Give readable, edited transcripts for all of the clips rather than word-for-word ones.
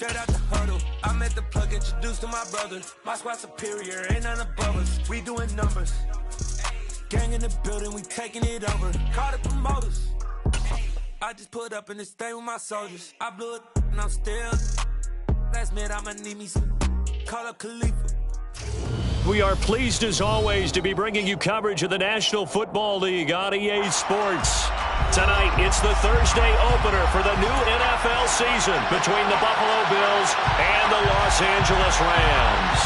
Straight out the huddle, I met the plug, introduced to my brother. My squad superior, ain't none above us. We doing numbers. Gang in the building, we taking it over. Call the promoters. I just put up in this thing with my soldiers. I blew it and I'm still. Last minute I'ma need me some. Call up Khalifa. We are pleased as always to be bringing you coverage of the National Football League on EA Sports. Tonight, it's the Thursday opener for the new NFL season between the Buffalo Bills and the Los Angeles Rams.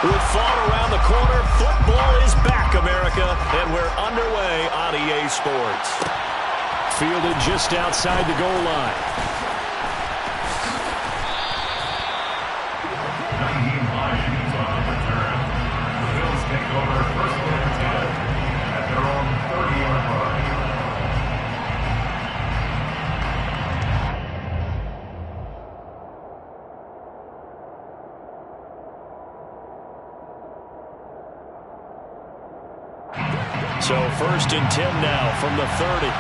With fall around the corner, football is back, America, and we're underway on EA Sports. Fielded just outside the goal line. 19 Washington's on the return. The Bills take over first and 10 at their own 30-yard line. So first and 10 now from the 30.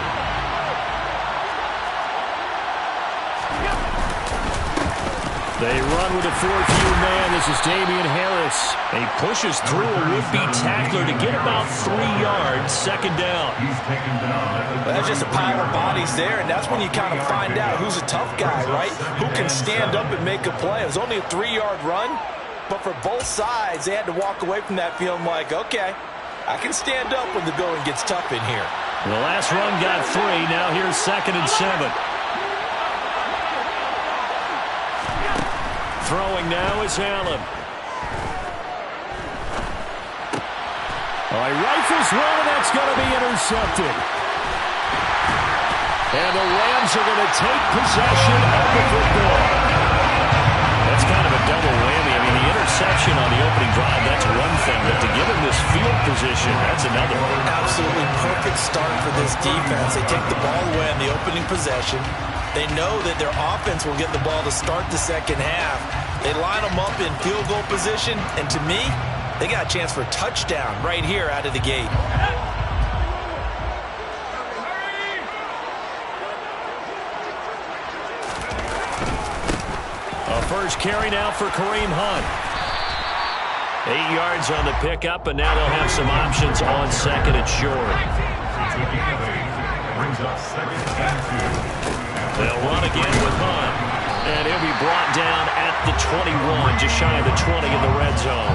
They run with a fourth-year man. This is Damian Harris. He pushes through a would-be tackler to get about 3 yards. Second down. He's taken down. Well, that's just a pile of bodies there, and that's when you kind of find out who's a tough guy, right? Who can stand up and make a play. It was only a 3-yard run, but for both sides, they had to walk away from that feeling like, okay, I can stand up when the going gets tough in here. The last run got 3. Now here's 2nd and 7. Throwing now is Allen. All right, rifles one, and that's going to be intercepted. And the Rams are going to take possession of the football. That's kind of a double whammy. I mean, the interception on the opening drive, that's one thing. But to give him this field position, that's another one. Absolutely perfect start for this defense. They take the ball away on the opening possession. They know that their offense will get the ball to start the second half. They line them up in field goal position, and to me, they got a chance for a touchdown right here out of the gate. A first carry now for Kareem Hunt. 8 yards on the pickup, and now they'll have some options on 2nd and short. Brings up 2nd and 2. They'll run again with Hunt. And he'll be brought down at the 21, just shy of the 20 in the red zone.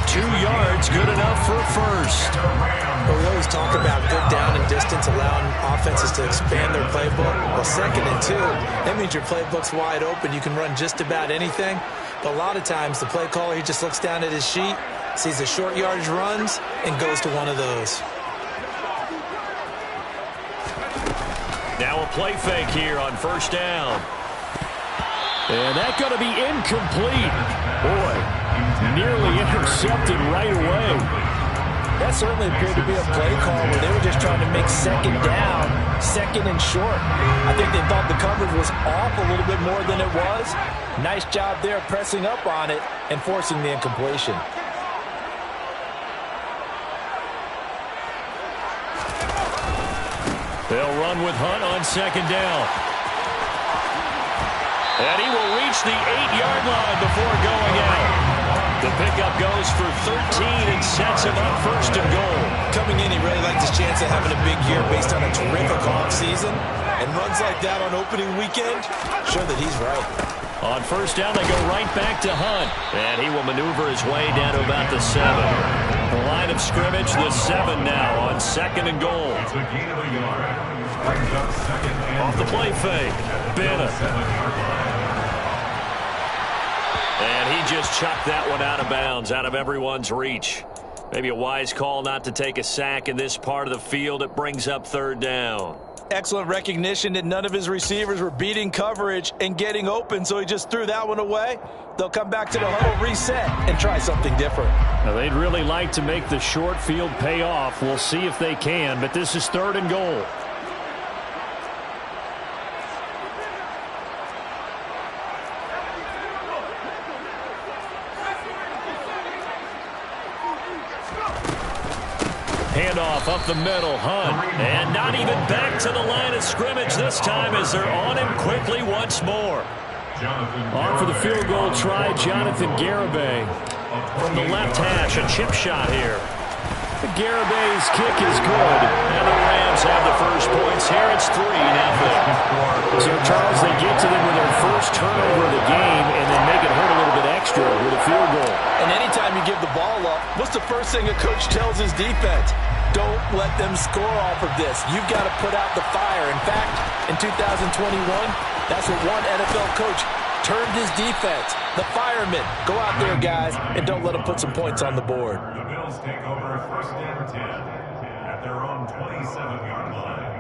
2 yards, good enough for a first. Well, we always talk about good down and distance, allowing offenses to expand their playbook. Well, 2nd and 2, that means your playbook's wide open. You can run just about anything. But a lot of times, the play caller, he just looks down at his sheet, sees the short yardage runs, and goes to one of those. Now a play fake here on first down. And that's going to be incomplete. Boy, nearly intercepted right away. That certainly appeared to be a play call where they were just trying to make second down, 2nd and short. I think they thought the coverage was off a little bit more than it was. Nice job there pressing up on it and forcing the incompletion. They'll run with Hunt on 2nd down. And he will reach the 8-yard line before going out. The pickup goes for 13 and sets him up 1st and goal. Coming in, he really liked his chance of having a big year based on a terrific offseason. And runs like that on opening weekend, show that he's right. On first down, they go right back to Hunt. And he will maneuver his way down to about the 7. The line of scrimmage, the 7 now on 2nd and goal. It's a gain of a yard. Brings up 2nd and off the play fake. Bennett. And he just chucked that one out of bounds, out of everyone's reach. Maybe a wise call not to take a sack in this part of the field. It brings up 3rd down. Excellent recognition that none of his receivers were beating coverage and getting open, so he just threw that one away. They'll come back to the huddle, reset, and try something different. Now, they'd really like to make the short field pay off. We'll see if they can, but this is 3rd and goal. Handoff up the middle, Hunt. And not even back to the line of scrimmage this time as they're on him quickly once more. On for the field goal try, Jonathan Garibay. From the left hash, a chip shot here. Garibay's kick is good, and the Rams have the first points here. It's 3-0. So, Charles, they get to them with their first turnover of the game and then make it hurt a little bit extra with a field goal. And anytime you give the ball up, what's the first thing a coach tells his defense? Don't let them score off of this. You've got to put out the fire. In fact, in 2021, that's what one NFL coach termed his defense. The firemen. Go out there, guys, and don't let them put some points on the board. The Bills take over first and 10 at their own 27-yard line.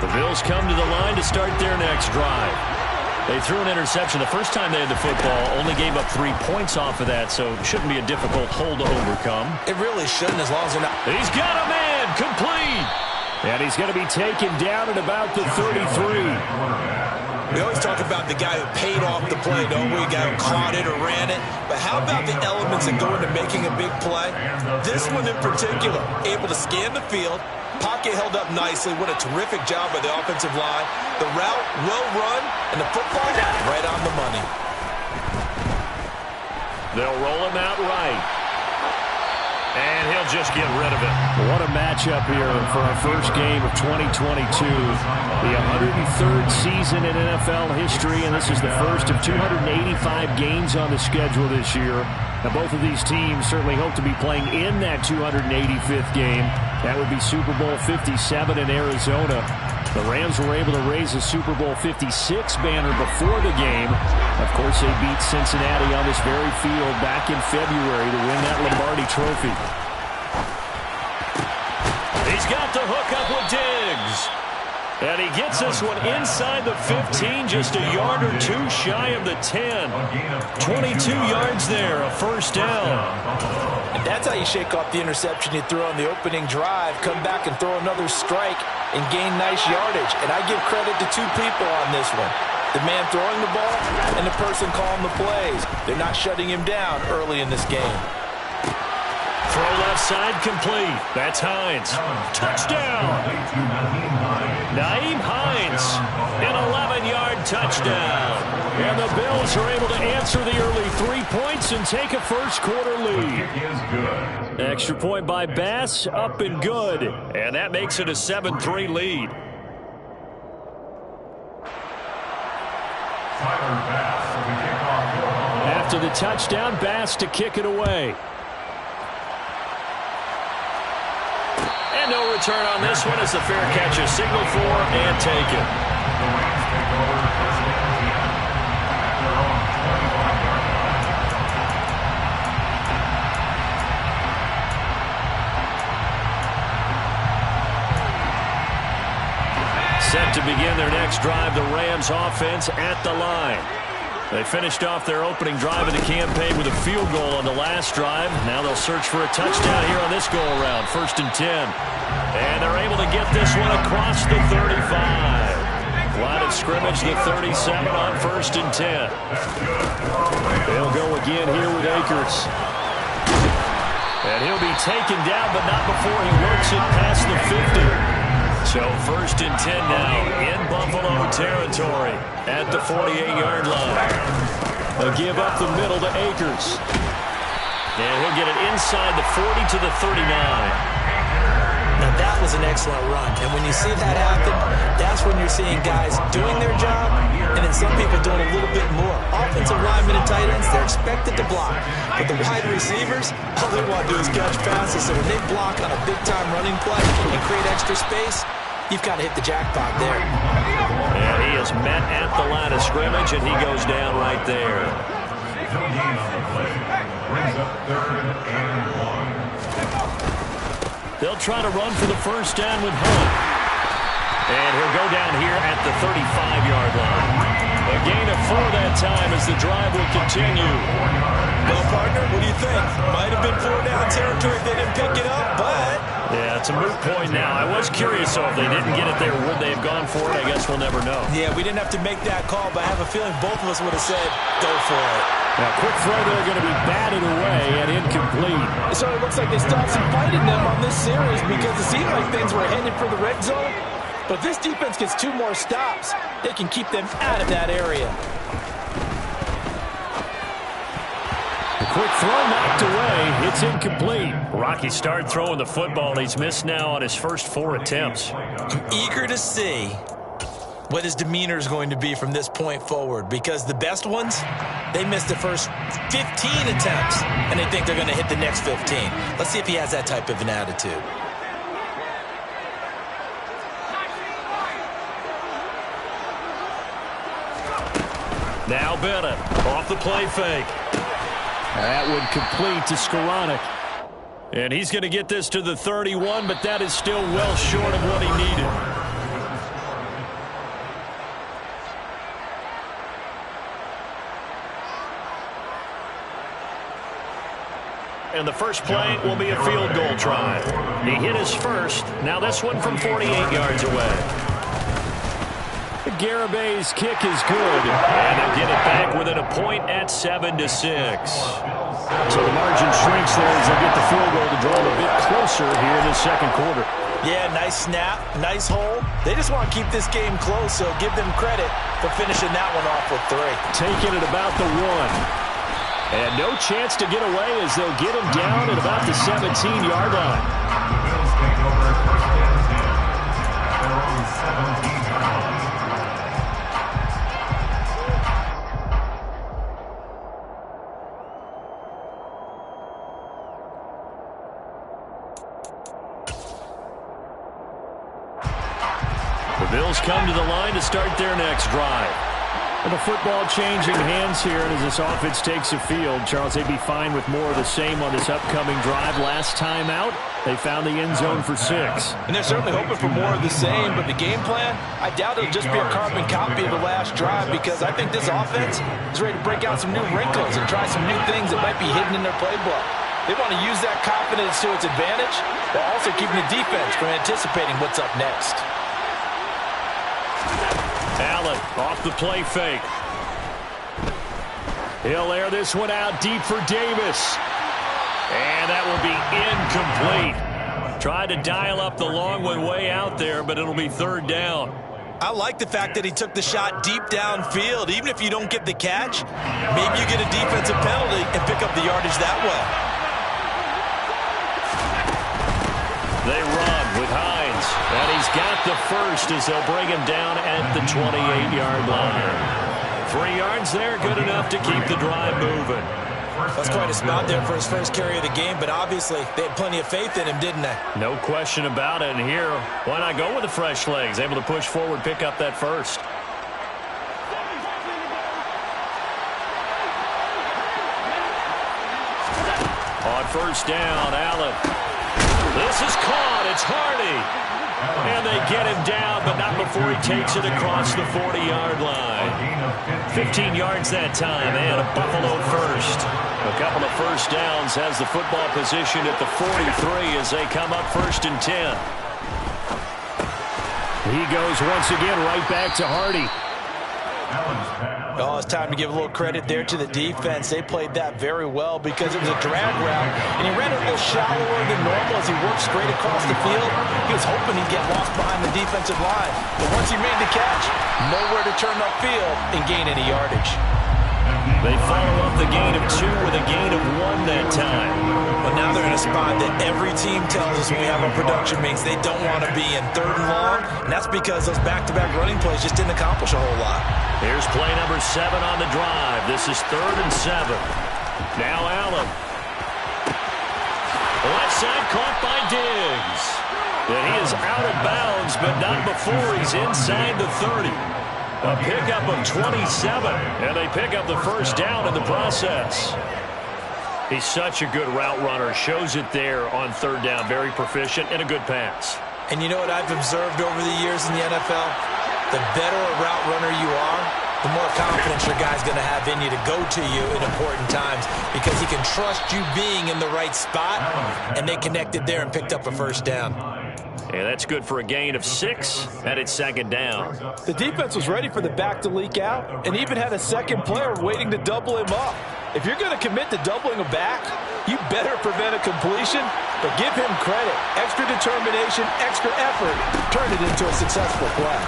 The Bills come to the line to start their next drive. They threw an interception the first time they had the football, only gave up 3 points off of that, so it shouldn't be a difficult hole to overcome. It really shouldn't, as long as they're not. He's got a man, complete. And he's going to be taken down at about the 33. We always talk about the guy who paid off the play, don't we? The guy who caught it or ran it. But how about the elements that go into making a big play? This one in particular, able to scan the field. Pocket held up nicely. What a terrific job by the offensive line. The route well run, and the football right on the money. They'll roll him out right. And he'll just get rid of it. What a matchup here for our first game of 2022. The 103rd season in NFL history, and this is the first of 285 games on the schedule this year. Now, both of these teams certainly hope to be playing in that 285th game. That would be Super Bowl 57 in Arizona. The Rams were able to raise the Super Bowl 56 banner before the game. Of course, they beat Cincinnati on this very field back in February to win that Lombardi Trophy. He's got the hook up with Diggs. And he gets this one inside the 15, just a yard or two shy of the 10. 22 yards there, a first down. And that's how you shake off the interception you threw on the opening drive, come back and throw another strike and gain nice yardage. And I give credit to two people on this one. The man throwing the ball and the person calling the plays. They're not shutting him down early in this game. Throw left side complete. That's Hines. Touchdown. Nyheim Hines, an 11-yard touchdown. And the Bills are able to answer the early 3 points and take a first-quarter lead. Extra point by Bass, up and good. And that makes it a 7-3 lead. After the touchdown, Bass to kick it away. And no return on this one as the fair catch is signaled for and taken. Set to begin their next drive, the Rams offense at the line. They finished off their opening drive of the campaign with a field goal on the last drive. Now they'll search for a touchdown here on this go-around, 1st and 10. And they're able to get this one across the 35. Line of scrimmage, the 37 on 1st and 10. They'll go again here with Akers. And he'll be taken down, but not before he works it past the 50. So 1st and 10 now in Buffalo territory at the 48-yard line. They'll give up the middle to Akers. And he'll get it inside the 40 to the 39. Now that was an excellent run. And when you see that happen, that's when you're seeing guys doing their job and then some people doing a little bit more. Offensive linemen and tight ends, they're expected to block. But the wide receivers, all they want to do is catch passes. So when they block on a big-time running play and create extra space, you've got to hit the jackpot there. And he is met at the line of scrimmage, and he goes down right there. They'll try to run for the first down with Hunt. And he'll go down here at the 35-yard line. A gain of 4 that time as the drive will continue. Well, partner, what do you think? Might have been 4-down territory if they didn't pick it up, but Yeah, it's a moot point now. I was curious, so if they didn't get it there, would they have gone for it? I guess we'll never know. Yeah, we didn't have to make that call, but I have a feeling both of us would have said, go for it. Now, quick throw there going to be batted away and incomplete. So it looks like they still have some fight in them on this series because it seemed like things were headed for the red zone. But if this defense gets 2 more stops, they can keep them out of that area. The quick throw knocked away. It's incomplete. Rocky started throwing the football. He's missed now on his first 4 attempts. I'm eager to see what his demeanor is going to be from this point forward, because the best ones, they missed the first 15 attempts, and they think they're going to hit the next 15. Let's see if he has that type of an attitude. Now Bennett off the play fake. That would complete to Skoranek. And he's going to get this to the 31, but that is still well short of what he needed. And the first play will be a field goal try. He hit his first. Now this one from 48 yards away. Garabay's kick is good. And they'll get it back within a point at 7-6. So the margin shrinks there as they get the field goal to draw them a bit closer here in the second quarter. Yeah, nice snap, nice hold. They just want to keep this game close, so give them credit for finishing that one off with 3. Taking it about the 1. And no chance to get away as they'll get him down at about the 17-yard line. The Bills take over first and 10 at their own 17-yard line. The Bills come to the line to start their next drive. And the football changing hands here as this offense takes the field. Charles, they'd be fine with more of the same on this upcoming drive. Last time out, they found the end zone for 6. And they're certainly hoping for more of the same, but the game plan, I doubt it'll just be a carbon copy of the last drive, because I think this offense is ready to break out some new wrinkles and try some new things that might be hidden in their playbook. They want to use that confidence to its advantage, while also keeping the defense from anticipating what's up next. Allen off the play fake. He'll air this one out deep for Davis. And that will be incomplete. Tried to dial up the long one way out there, but it'll be 3rd down. I like the fact that he took the shot deep downfield. Even if you don't get the catch, maybe you get a defensive penalty and pick up the yardage that way. They run with Hines, and he's got the first as they'll bring him down at the 28-yard line. 3 yards there, good enough to keep the drive moving. That's quite a spot there for his first carry of the game, but obviously they had plenty of faith in him, didn't they? No question about it. And here, why not go with the fresh legs? Able to push forward, pick up that first. On first down, Allen. This is caught. It's Hardy. And they get him down, but not before he takes it across the 40-yard line. 15 yards that time, and a Buffalo first. A couple of first downs has the football position at the 43 as they come up 1st and 10. He goes once again right back to Hardy. Oh, it's time to give a little credit there to the defense. They played that very well because it was a drag route, and he ran it a little shallower than normal as he worked straight across the field. He was hoping he'd get lost behind the defensive line. But once he made the catch, nowhere to turn upfield and gain any yardage. They follow up the gain of 2 with a gain of 1 that time. But now they're in a spot that every team tells us when we have our production meetings they don't want to be in 3rd and long, and that's because those back-to-back running plays just didn't accomplish a whole lot. Here's play number 7 on the drive. This is 3rd and 7. Now Allen. Left side caught by Diggs. And he is out of bounds, but not before he's inside the 30. A pickup of 27, and they pick up the first down in the process. He's such a good route runner. Shows it there on 3rd down. Very proficient and a good pass. And you know what I've observed over the years in the NFL? The better a route runner you are, the more confidence your guy's going to have in you to go to you in important times because he can trust you being in the right spot, and they connected there and picked up a first down. And that's good for a gain of 6, and it's second down. The defense was ready for the back to leak out and even had a second player waiting to double him up. If you're going to commit to doubling a back, you better prevent a completion, but give him credit. Extra determination, extra effort, turn it into a successful play.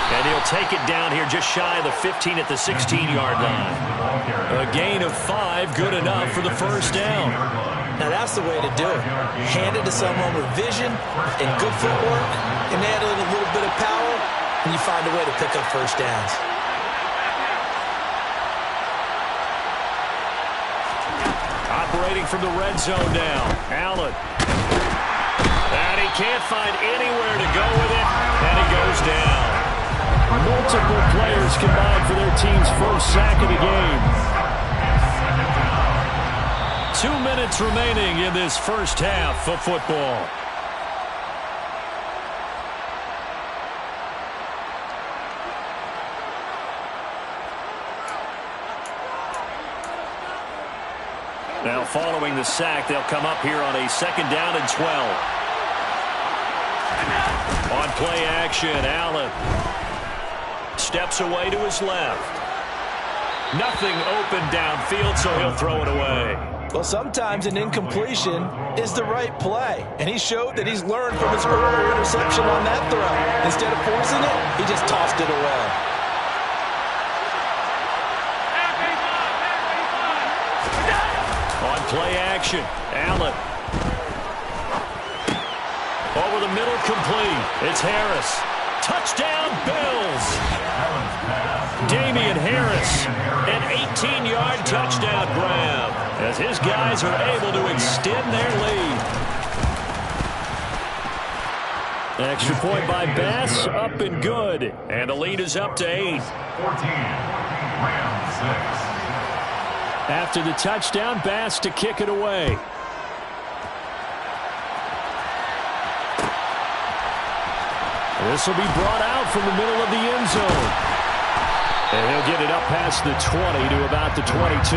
And he'll take it down here just shy of the 15 at the 16-yard line. A gain of 5, good enough for the first down. Now that's the way to do it. Hand it to someone with vision and good footwork, and add a little bit of power, and you find a way to pick up first downs. Operating from the red zone now. Allen. And he can't find anywhere to go with it, and he goes down. Multiple players combined for their team's first sack of the game. 2 minutes remaining in this first half of football. Now following the sack, they'll come up here on a second down and 12. On play action, Allen steps away to his left. Nothing open downfield, so he'll throw it away. Well, sometimes an incompletion is the right play, and he showed that he's learned from his earlier interception on that throw. Instead of forcing it, he just tossed it away. On play action, Allen. Over the middle, complete. It's Harris. Touchdown, Bills. Damian Harris, an 18-yard touchdown grab, as his guys are able to extend their lead. Extra point by Bass, up and good. And the lead is up to 8. 14, Rams 6. After the touchdown, Bass to kick it away. This will be brought out from the middle of the end zone. And he'll get it up past the 20 to about the 22.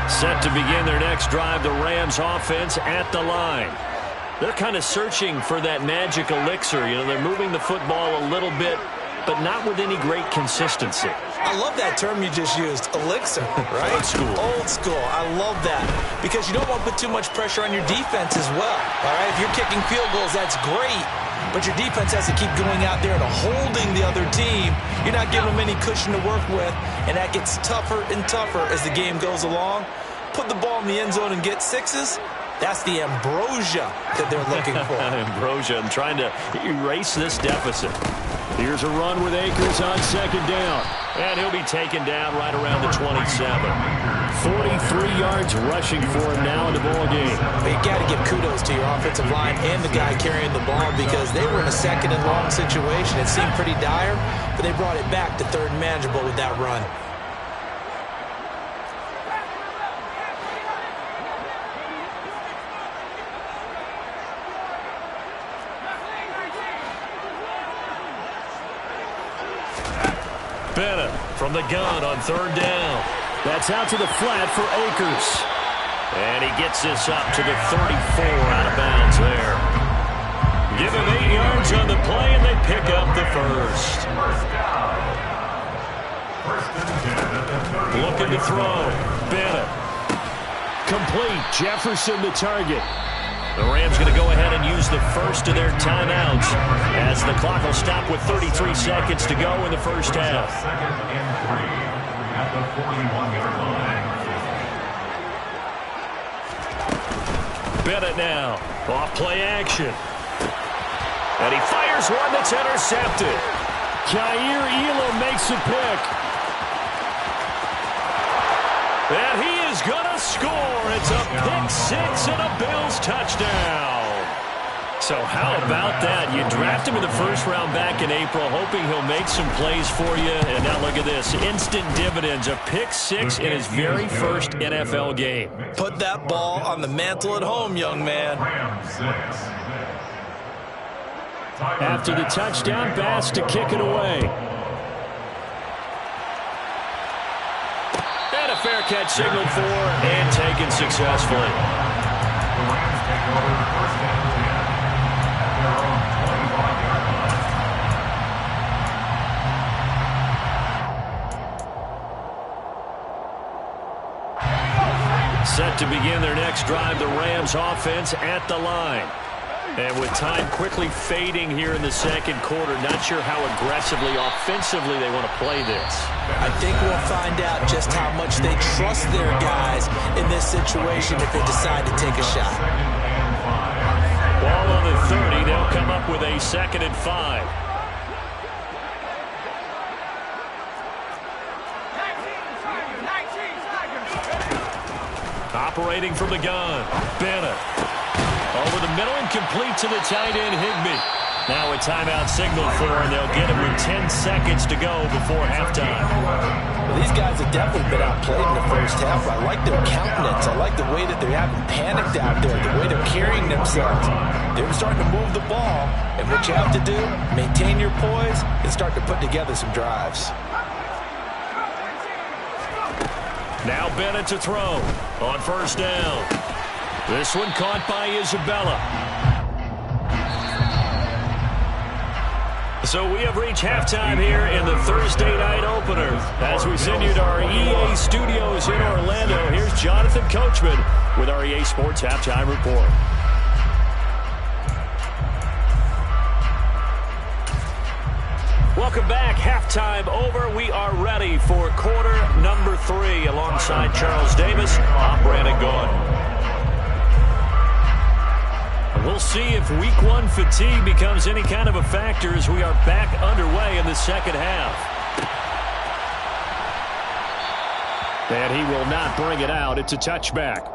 Set to begin their next drive, the Rams offense at the line. They're kind of searching for that magic elixir. You know, they're moving the football a little bit, but not with any great consistency. I love that term you just used, elixir, right? Old school. Old school. I love that because you don't want to put too much pressure on your defense as well, all right? If you're kicking field goals, that's great, but your defense has to keep going out there and holding the other team. You're not giving them any cushion to work with, and that gets tougher and tougher as the game goes along. Put the ball in the end zone and get 6s. That's the ambrosia that they're looking for. Ambrosia, and trying to erase this deficit. Here's a run with Akers on second down. And he'll be taken down right around the 27. 43 yards rushing for him now in the ball game. But you got to give kudos to your offensive line and the guy carrying the ball because they were in a second and long situation. It seemed pretty dire, but they brought it back to third and manageable with that run. Bennett from the gun on third down. That's out to the flat for Akers. And he gets this up to the 34 out of bounds there. Give him 8 yards on the play, and they pick up the first. Looking to throw. Bennett. Complete. Jefferson the target. The Rams going to go ahead and use the first of their timeouts as the clock will stop with 33 seconds to go in the first half. Second and 3 at the 41-yard line. Bennett now. Off play action. And he fires one that's intercepted. Jair Elam makes a pick. And he is going to score. It's a pick six and a Bills touchdown. So how about that? You draft him in the first round back in April, hoping he'll make some plays for you. And now look at this. Instant dividends. A pick six in his very first NFL game. Put that ball on the mantle at home, young man. After the touchdown, Bass to kick it away. And a fair catch signaled for and taken successfully. The Rams take over the first and 10 at their own 25-yard line. Set to begin their next drive, the Rams offense at the line. And with time quickly fading here in the second quarter, not sure how aggressively, offensively they want to play this. I think we'll find out just how much they trust their guys in this situation if they decide to take a shot. Ball on the 30, they'll come up with a 2nd and 5. Operating from the gun, Bennett. Over the middle and complete to the tight end, Higbee. Now a timeout signaled for, and they'll get it with 10 seconds to go before halftime. Well, these guys have definitely been outplayed in the first half. I like their countenance. I like the way that they haven't panicked out there, the way they're carrying themselves. They're starting to move the ball, and what you have to do, maintain your poise and start to put together some drives. Now Bennett to throw on first down. This one caught by Isabella. So we have reached halftime here in the Thursday night opener. As we send you to our EA studios in Orlando, here's Jonathan Coachman with our EA Sports Halftime Report. Welcome back. Halftime over. We are ready for quarter number 3 alongside Charles Davis. I'm Brandon Gaudin. We'll see if week 1 fatigue becomes any kind of a factor as we are back underway in the second half. And he will not bring it out. It's a touchback.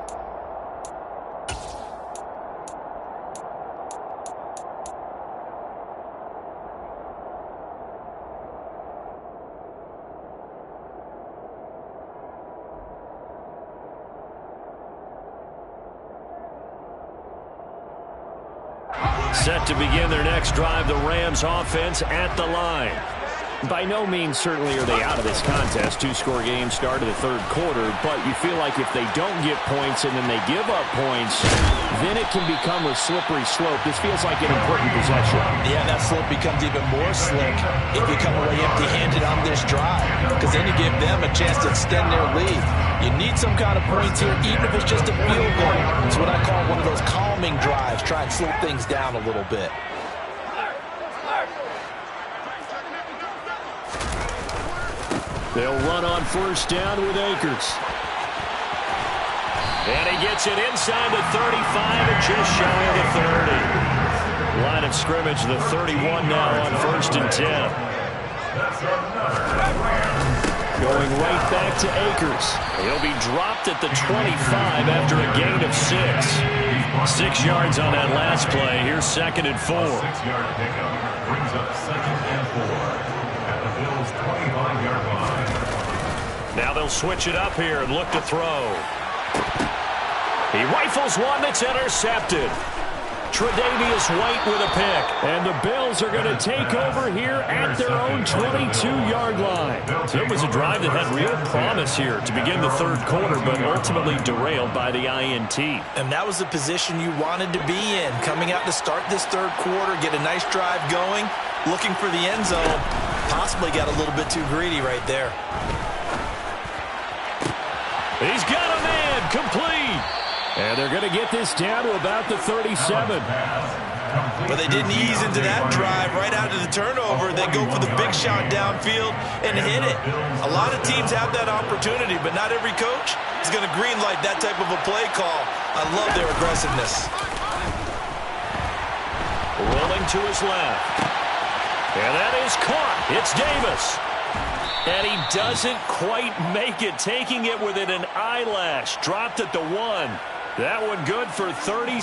Set to begin their next drive, the Rams offense at the line. By no means certainly are they out of this contest. 2-score game start of the third quarter, but you feel like if they don't get points and then they give up points, then it can become a slippery slope. This feels like an important possession. Yeah, that slope becomes even more slick if you come away empty-handed on this drive, because then you give them a chance to extend their lead. You need some kind of points here, even if it's just a field goal. It's what I call one of those calming drives. Try and slow things down a little bit. They'll run on first down with Akers. And he gets it inside the 35 and just shy of the 30. Line of scrimmage, the 31 now on 1st and 10. Going right back to Akers. He'll be dropped at the 25 after a gain of 6. 6 yards on that last play. Here's 2nd and 4. 6-yard pickup brings up 2nd and 4 at the Bills' 25-yard line. Now they'll switch it up here and look to throw. He rifles one that's intercepted. Tre'Davious White with a pick. And the Bills are going to take over here at their own 22-yard line. It was a drive that had real promise here to begin the third quarter, but ultimately derailed by the INT. And that was the position you wanted to be in. Coming out to start this third quarter, get a nice drive going, looking for the end zone. Possibly got a little bit too greedy right there. He's got a man, complete. And they're going to get this down to about the 37. But they didn't ease into that drive right out of the turnover. They go for the big shot downfield and hit it. A lot of teams have that opportunity, but not every coach is going to greenlight that type of a play call. I love their aggressiveness. Rolling to his left. And that is caught. It's Davis. And he doesn't quite make it, taking it within an eyelash. Dropped at the 1. That one good for 37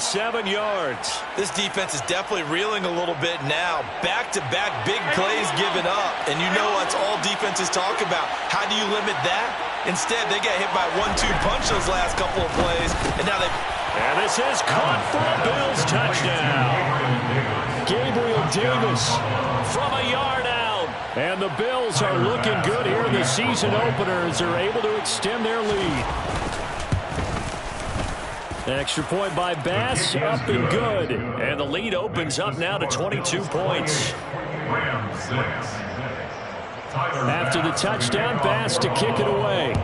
yards. This defense is definitely reeling a little bit now. Back-to-back big plays given up. And you know that's all defenses talk about. How do you limit that? Instead, they got hit by a 1-2 punch those last couple of plays. And now they... And this is caught for a Bills touchdown. Gabriel Davis from a yard out. And the Bills are looking good here in the season opener as they're able to extend their lead. Extra point by Bass, up and good. And the lead opens up now to 22 points. After the touchdown, Bass to kick it away.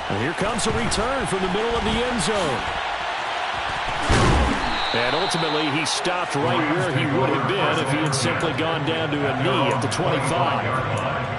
And here comes a return from the middle of the end zone. And ultimately, he stopped right where he would have been if he had simply gone down to a knee at the 25.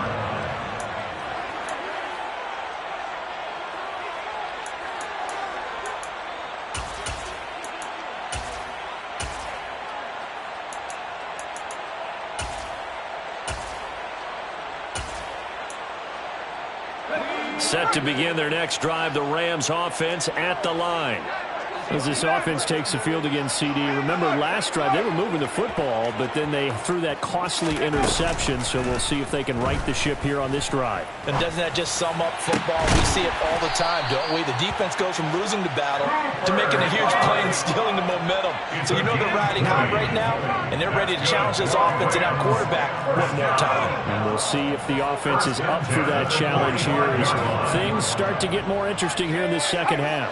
Set to begin their next drive, the Rams offense at the line. As this offense takes the field against CD, remember last drive they were moving the football, but then they threw that costly interception, so we'll see if they can right the ship here on this drive. And doesn't that just sum up football? We see it all the time, don't we? The defense goes from losing the battle to making a huge play and stealing the momentum. So you know they're riding high right now, and they're ready to challenge this offense and our quarterback one more time. And we'll see if the offense is up for that challenge here as things start to get more interesting here in this second half.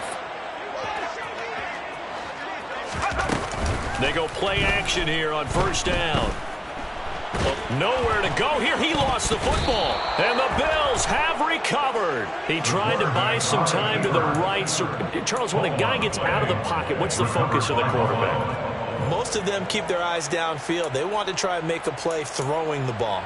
They go play action here on first down. Nowhere to go here. He lost the football. And the Bills have recovered. He tried to buy some time to the right. So, Charles, when a guy gets out of the pocket, what's the focus of the quarterback? Most of them keep their eyes downfield. They want to try and make a play throwing the ball.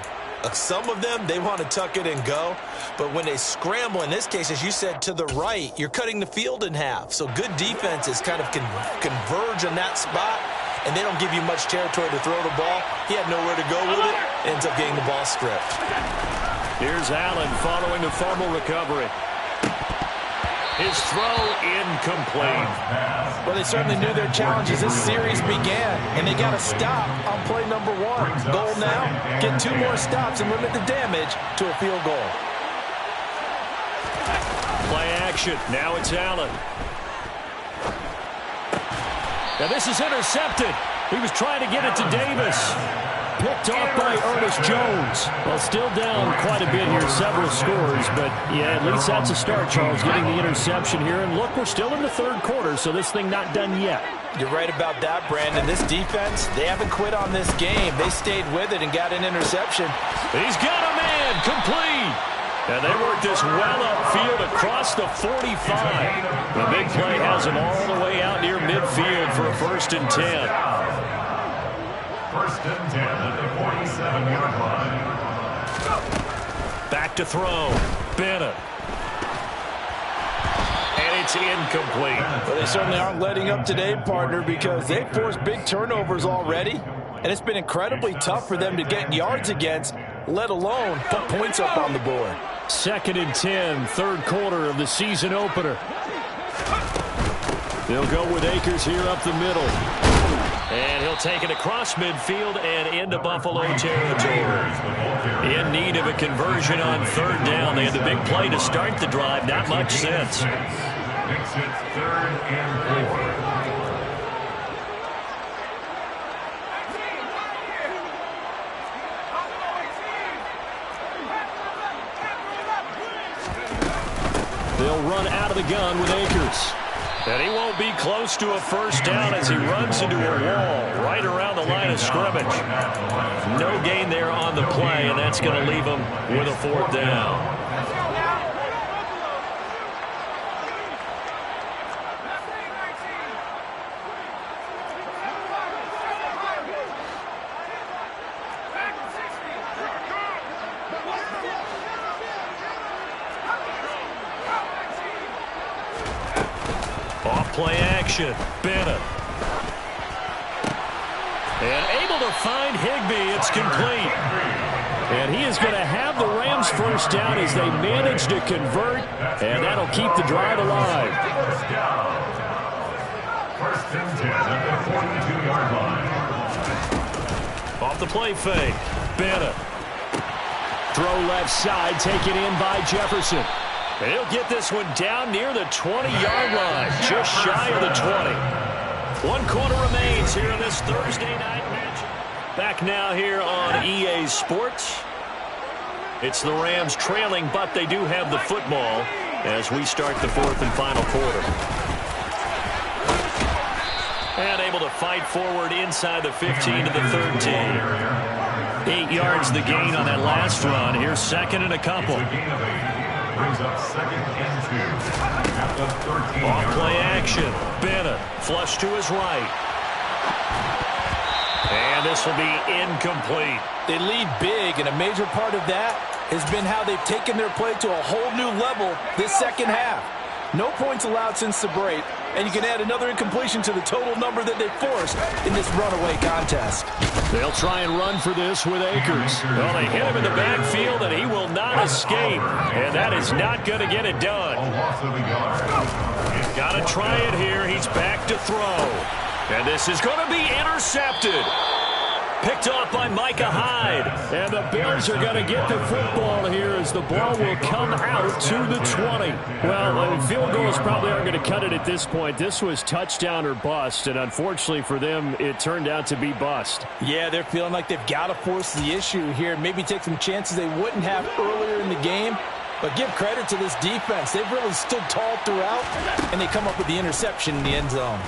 Some of them, they want to tuck it and go. But when they scramble, in this case, as you said, to the right, you're cutting the field in half. So good defenses kind of converge on that spot, and they don't give you much territory to throw the ball. He had nowhere to go with it. Ends up getting the ball stripped. Here's Allen following the fumble recovery. His throw incomplete. Well, they certainly knew their challenge as this series began, and they got to stop on play number 1. Goal now, get 2 more stops and limit the damage to a field goal. Play action. Now it's Allen. Now this is intercepted. He was trying to get it to Davis. Picked off by Ernest Jones. Well, still down quite a bit here, several scores, but yeah, at least that's a start, Charles, getting the interception here. And look, we're still in the third quarter, so this thing not done yet. You're right about that, Brandon. This defense, they haven't quit on this game. They stayed with it and got an interception. He's got a man, complete. And they work this well upfield across the 45. The big play has him all the way out near midfield for a 1st and 10. First and 10 at the 47-yard line. Back to throw. Bennett. And it's incomplete. Well, they certainly aren't letting up today, partner, because they've forced big turnovers already. And it's been incredibly tough for them to get yards against, let alone put points up on the board. 2nd and 10, third quarter of the season opener. They'll go with Akers here up the middle. And he'll take it across midfield and into Buffalo territory. In need of a conversion on 3rd down. They had the big play to start the drive. Not much sense. Makes it 3rd and 4. They'll run out of the gun with Akers. And he won't be close to a 1st down as he runs into a wall right around the line of scrimmage. No gain there on the play, and that's going to leave him with a 4th down. Play action. Bennett. And able to find Higbee. It's complete. And he is going to have the Rams first down as they manage to convert, and that'll keep the drive alive. First down. First and 10 at the 42-yard line. Off the play fake. Bennett. Throw left side, taken in by Jefferson. And he'll get this one down near the 20-yard line, just shy of the 20. 1 quarter remains here in this Thursday night match. Back now here on EA Sports. It's the Rams trailing, but they do have the football as we start the 4th and final quarter. And able to fight forward inside the 15 to the 13. 8 yards the gain on that last run. Here's second and a couple. Brings up second and 2 at the 13. Off play action. Bennett flush to his right. And this will be incomplete. They lead big, and a major part of that has been how they've taken their play to a whole new level this second half. No points allowed since the break, and you can add another incompletion to the total number that they forced in this runaway contest. They'll try and run for this with Akers. Well, they hit him in the backfield, and he will not escape. And that is not going to get it done. Got to try it here. He's back to throw. And this is going to be intercepted. Picked off by Micah Hyde. And the Bills are going to get the football here as the ball will come out to the 20. Well, field goals probably aren't going to cut it at this point. This was touchdown or bust, and unfortunately for them, it turned out to be bust. Yeah, they're feeling like they've got to force the issue here, maybe take some chances they wouldn't have earlier in the game. But give credit to this defense. They've really stood tall throughout, and they come up with the interception in the end zone.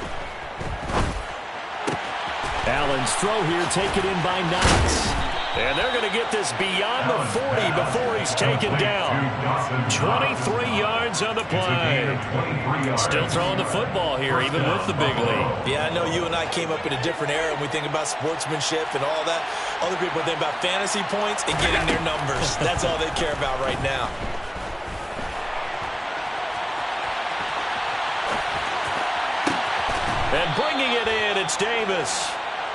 Allen's throw here taken in by Knox. And they're going to get this beyond the 40 before he's taken down. 23 yards on the play. Still throwing the football here, even with the big lead. Yeah, I know you and I came up in a different era when we think about sportsmanship and all that. Other people think about fantasy points and getting their numbers. That's all they care about right now. And bringing it in, it's Davis.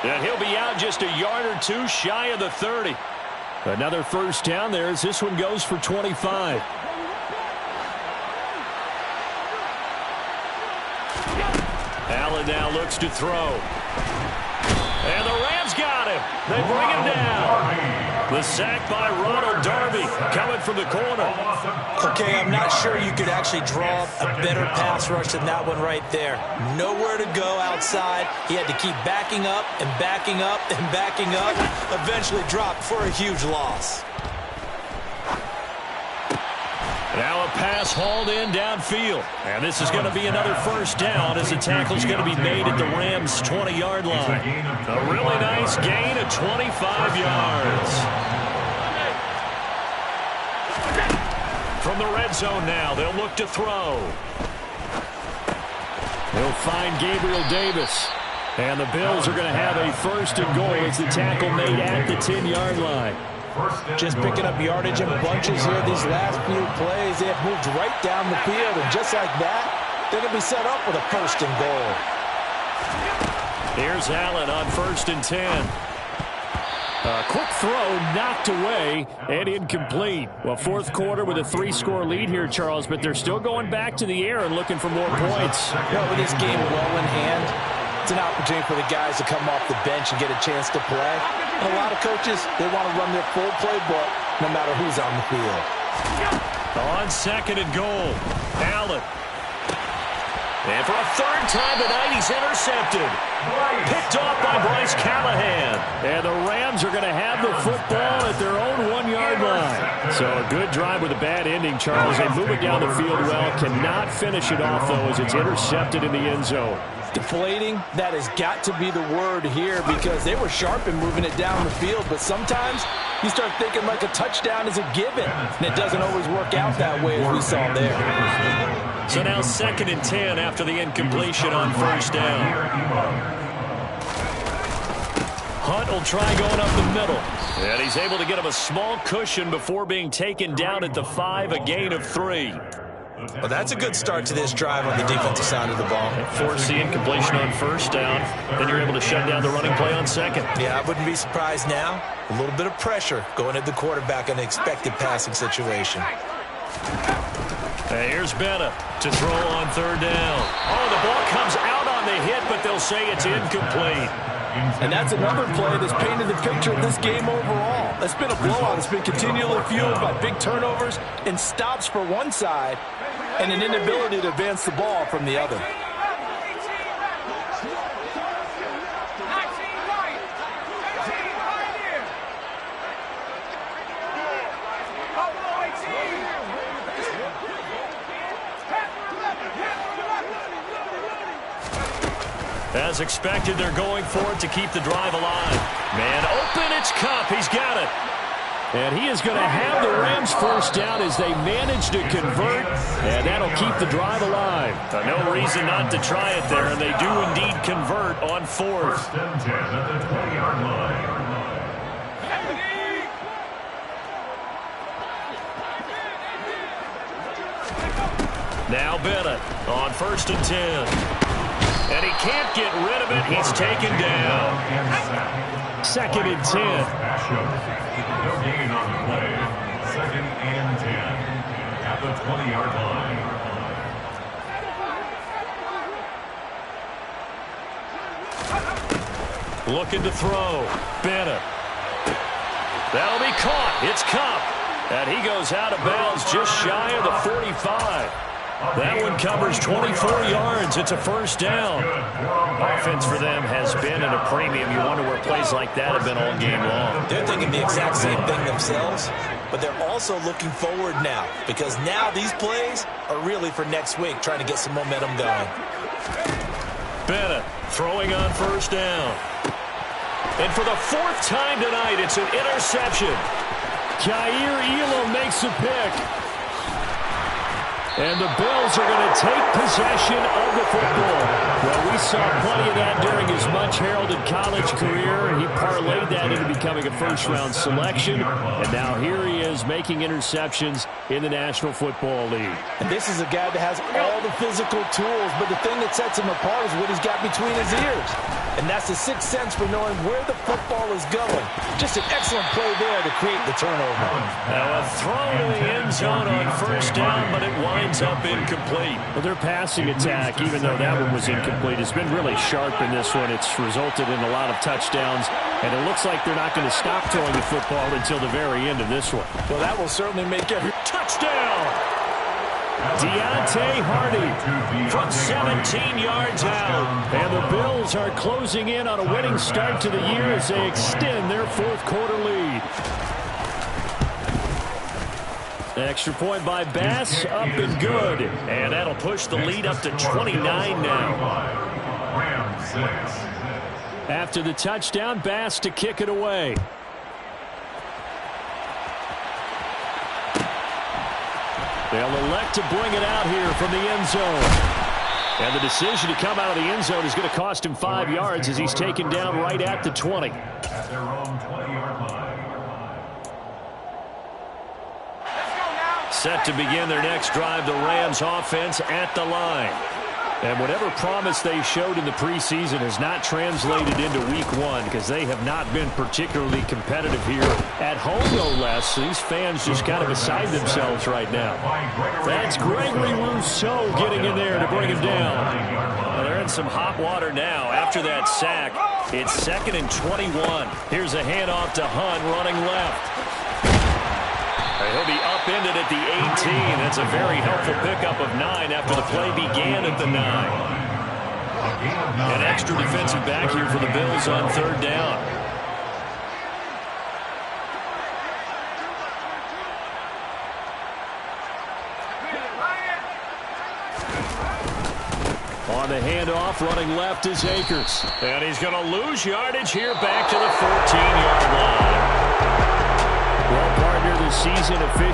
And he'll be out just a yard or two shy of the 30. Another first down there as this one goes for 25. Allen now looks to throw. And the Rams got him. They bring him down. The sack by Ronald Darby coming from the corner. Okay, I'm not sure you could actually draw a better pass rush than that one right there. Nowhere to go outside. He had to keep backing up and backing up and backing up. Eventually dropped for a huge loss. Now a pass hauled in downfield. And this is going to be another first down as the tackle's going to be made at the Rams' 20-yard line. A really nice gain of 25 yards. From the red zone now, they'll look to throw. They'll find Gabriel Davis. And the Bills are going to have a first and goal as the tackle made at the 10-yard line. Just picking up yardage in bunches here these last few plays. They have moved right down the field, and just like that, they're going to be set up with a first and goal. Here's Allen on first and 10. A quick throw knocked away and incomplete. Well, fourth quarter with a 3-score lead here, Charles, but they're still going back to the air and looking for more points. Well, with this game well in hand, it's an opportunity for the guys to come off the bench and get a chance to play. And a lot of coaches, they want to run their full playbook no matter who's on the field. On second and goal, Allen. And for a third time tonight, he's intercepted. Picked off by Bryce Callahan. And the Rams are going to have the football at their own 1-yard line. So a good drive with a bad ending, Charles. They move it down the field well. Cannot finish it off, though, as it's intercepted in the end zone. Deflating, that has got to be the word here because they were sharp in moving it down the field, but sometimes you start thinking like a touchdown is a given, and it doesn't always work out that way as we saw there. So now second and 10 after the incompletion on first down. Hunt will try going up the middle, and he's able to get him a small cushion before being taken down at the 5, a gain of 3. Well, that's a good start to this drive on the defensive side of the ball. Force the incompletion on first down. Then you're able to shut down the running play on second. Yeah, I wouldn't be surprised now. A little bit of pressure going at the quarterback in an expected passing situation. Here's Bennett to throw on third down. Oh, the ball comes out on the hit, but they'll say it's incomplete. And that's another play that's painted the picture of this game overall. It's been a blowout. It's been continually fueled by big turnovers and stops for one side and an inability to advance the ball from the other. As expected, they're going for it to keep the drive alive. Man open, it's Kupp. He's got it. And he is going to have the Rams first down as they manage to convert, and that'll keep the drive alive. No reason not to try it there, and they do indeed convert on fourth. First and 10 at the 20-yard line. Now Bennett on first and 10. And he can't get rid of it. He's taken down. Second and 10. No gain on the play. Second and 10 at the 20-yard line. Looking to throw. Bennett. That'll be caught. It's Kupp. And he goes out of bounds just shy of the 45. That one covers 24 yards. It's a first down. Offense for them has been at a premium. You wonder where plays like that have been all game long. They're thinking the exact same thing themselves, but they're also looking forward now because now these plays are really for next week, trying to get some momentum going. Bennett throwing on first down. And for the fourth time tonight, it's an interception. Kaiir Elam makes a pick. And the Bills are going to take possession of the football. Well, we saw plenty of that during his much-heralded college career, and he parlayed that into becoming a first-round selection. And now here he is making interceptions in the National Football League. And this is a guy that has all the physical tools, but the thing that sets him apart is what he's got between his ears. And that's the sixth sense for knowing where the football is going. Just an excellent play there to create the turnover. Now a throw to the end zone on first down, but it winds up incomplete. Well, their passing attack, even though that one was incomplete, has been really sharp in this one. It's resulted in a lot of touchdowns, and it looks like they're not going to stop throwing the football until the very end of this one. Well, that will certainly make every touchdown. Deontay Hardy from 17 yards out. And the Bills are closing in on a winning start to the year as they extend their fourth quarter lead. Extra point by Bass, up and good. And that'll push the lead up to 29 now. After the touchdown, Bass to kick it away. They'll elect to bring it out here from the end zone. And the decision to come out of the end zone is going to cost him 5 yards as he's taken down right at the 20. At their own 20-yard line. Set to begin their next drive, the Rams offense at the line. And whatever promise they showed in the preseason has not translated into week one because they have not been particularly competitive here at home, no less. These fans just kind of beside themselves right now. That's Gregory Rousseau getting in there to bring him down. Well, they're in some hot water now after that sack. It's 2nd and 21. Here's a handoff to Hunt running left. He'll be upended at the 18. That's a very helpful pickup of 9 after the play began at the 9. An extra defensive back here for the Bills on third down. On the handoff, running left is Akers. And he's going to lose yardage here back to the 14-yard line. Well, partner, this season officially